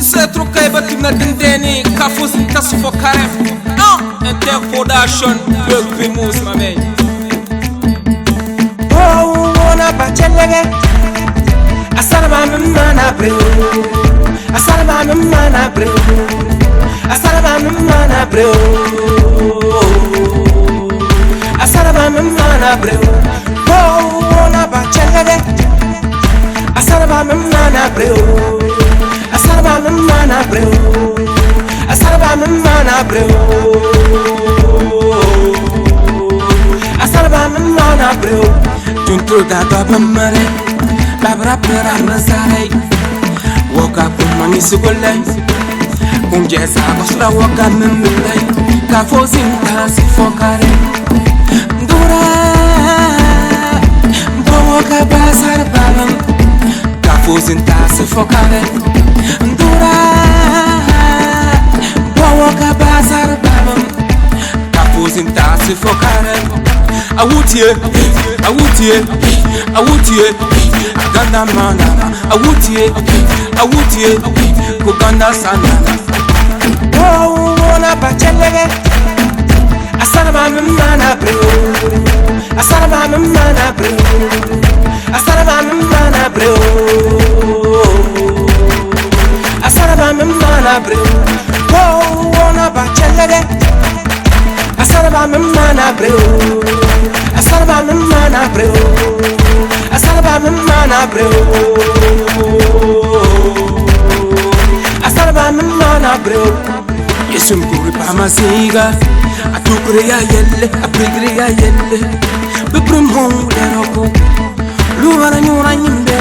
se troca e bati na dindeni Kafus nta sufokare Enter production Big Primus my man Oh wona bachelege Asalama mana bro Asalama mana bro Asalama mana bro Asalama mana bro Oh wona bachelege Asalama mana bro Asalama mana bro Asalama mana bro Asalama mana bro Tuntul da babamare Babra pera nazare Woka kumani sugolai Kumjesa kosra woka memilai Kafozin tasi fokare Ndura Mbowoka basar babam Kafozin tasi fokare Ndura Mbowoka basar babam Kafozin tasi fokare Awutie Ganda mana awutie Kuganda sana Oh wona bachelege Asalama mana bro Asalama mana bro Asalama mana bro Asalama mana bro Oh wona bachelege Asalama mana bro Asalama mana bro Asalama mana bro Asalama mana bro Yesum kuri pa masiga Atukure ya yelle Aprigre ya yelle Bibrum hong leroko Luwara nyura nyimbe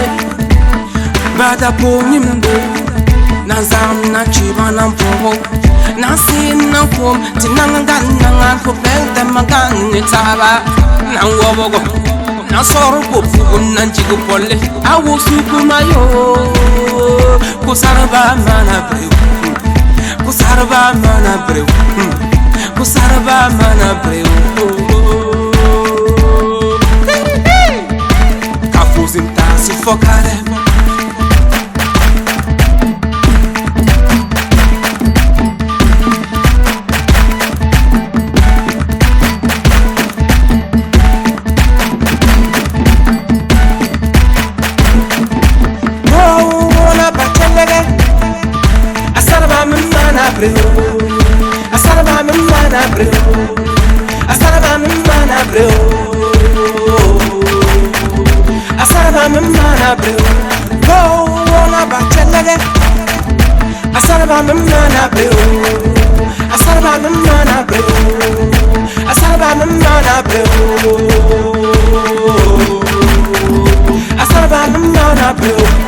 Bada po nyimbe Nazam na chiba na mpoho Nasin na kum Tinangan nangan Kupeng temagan Nitaba Nangwabogo Nasoro pofu Nanjigo pole Awo suku mayo Kusaraba mana breu Kusaraba mana breu Kusaraba mana breu Kafuzin tasi fokare Asalama mana bro Asalama mana bro Asalama mana bro Go wona bachelege Asalama mana bro Asalama mana bro Asalama mana bro Asalama mana bro